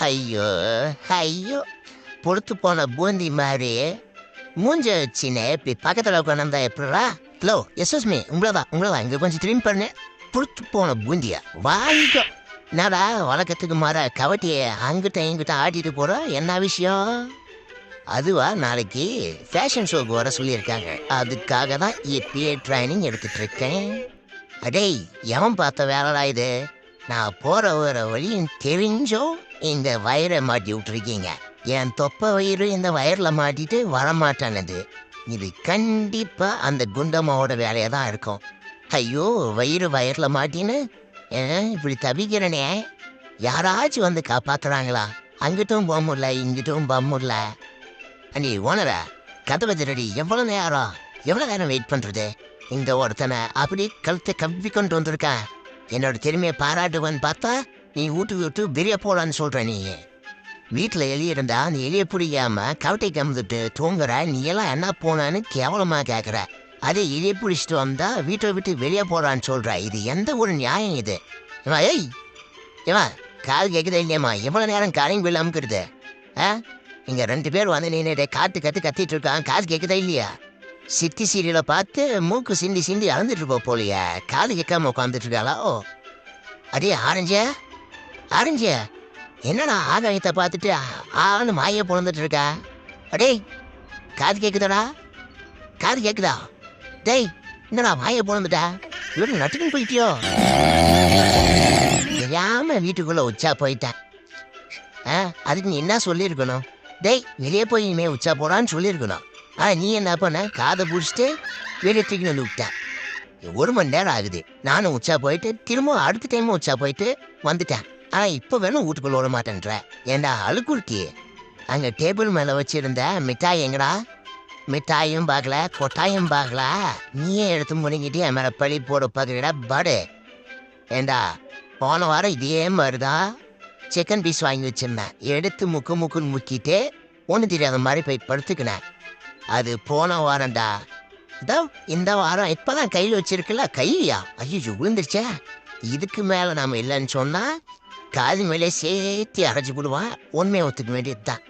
ஐயோ ஐயோ பொறுத்து போன பூந்தி மாதிரி மூஞ்ச வச்சுன்னு இப்படி பக்கத்தில் உட்காந்து எப்படா ஹலோ எஸ்எஸ்மி உங்களதான் இங்கே கொஞ்சம் திரும்பி பண்ணு பொறுத்து போன பூந்தியா வாங்கிக்கோ என்னடா வழக்கத்துக்கு மாற கவட்டியை அங்கிட்ட இங்கிட்ட ஆட்டிட்டு போற என்ன விஷயம் அதுவா நாளைக்கு ஃபேஷன் ஷோக்கு வர சொல்லியிருக்காங்க அதுக்காக தான் இப்பயே ட்ரைனிங் எடுத்துட்டு இருக்கேன் அடேய் எவன் பார்த்த வேலைடா இது நான் போற வர வழியும் தெரிஞ்சோ இந்த வயரை மாட்டி விட்டுருக்கீங்க என் தொப்பை வயிறு இந்த வயரில் மாட்டிட்டு வரமாட்டானது இது கண்டிப்பா அந்த குண்டம்மாவோட வேலையா தான் இருக்கும் ஐயோ வயரில் மாட்டின்னு இப்படி தவிக்கிறனே யாராச்சும் வந்து காப்பாத்துறாங்களா அங்கிட்டும் போக முடியல இங்கிட்டும் போக முடியல அண்ணி ஓனரா கதை வச்சுரடி எவ்வளோ நேரம் வெயிட் பண்ணுறது இந்த ஒருத்தனை அப்படி கழுத்தை கவ்வி கொண்டு வந்திருக்கேன் என்னோட திறமையை பாராட்டுவன்னு பார்த்தா நீ விட்டு பிரிய போலான்னு சொல்கிற நீ வீட்டில் எலி இருந்தா நீ எலியை பிடிக்காம கவட்டை கமுந்துட்டு தூங்குற நீ எல்லாம் என்ன போனான்னு கேவலமாக கேட்குற அதே எலியை பிடிச்சிட்டு வந்தா வீட்டை விட்டு வெளியே போகிறான்னு சொல்கிற இது எந்த ஒரு நியாயம் இது ஏய் ஏமா காது கேட்குதா இல்லையம்மா எவ்வளோ நேரம் காரையும் போய் அமுக்குறது இங்கே 2 பேர் வந்து நீ கத்திட்டு இருக்கான் காது கேட்குதா இல்லையா சித்தி சீரியலை பார்த்து மூக்கு சிந்தி அளந்துட்டு போலியா காது கேட்காம உட்காந்துட்டு இருக்காளா ஓ அடே ஆரஞ்ச என்னடா ஆகாயத்தை பார்த்துட்டு ஆன்னு மாய பிறந்துட்டு இருக்கா அடே காது கேட்குதா டேய் என்னடா மாய பிறந்துட்டா இவரு நட்டுக்குன்னு போயிட்டியோ தெரியாம வீட்டுக்குள்ள உச்சா போயிட்டேன் அதுக்கு நீ என்ன சொல்லியிருக்கணும் டேய் வெளியே போய் இனிமே உச்சா போடான்னு சொல்லியிருக்கணும் நீ என்ன பண்ண காதை பிடிச்சிட்டு வெளியே தூக்கி வந்து விட்டேன் 1 மணி நேரம் ஆகுது நானும் உச்சா போயிட்டு திரும்ப அடுத்த டைமும் உச்சா போயிட்டு வந்துட்டேன் இப்போ வேணும் வீட்டுக்குள்ள விட மாட்டேன்ற ஏண்டா அழுக்குறுக்கி அங்கே டேபிள் மேலே வச்சிருந்த மிட்டாய் எங்கடா மிட்டாயும் பார்க்கல கொட்டாயும் பார்க்கல நீயே எடுத்து முடிங்கிட்டு என் மேலே பழி போட பார்க்குறடா படு ஏண்டா போன வாரம் இதே மாதிரிதான் சிக்கன் பீஸ் வாங்கி வச்சிருந்தேன் எடுத்து முக்குன்னு முக்கிட்டு ஒன்று தெரியாத மாதிரி போய் படுத்துக்கினேன் அது போன வாரம்டா இந்த வாரம் இப்பதான் கையில் வச்சிருக்குல்ல கையா ஐயோ விழுந்துருச்சே இதுக்கு மேல நாம இல்லைன்னு சொன்னா காது மேலே சேர்த்து அரைச்சி விடுவான் உண்மையை ஒத்துக்க வேண்டியதுதான்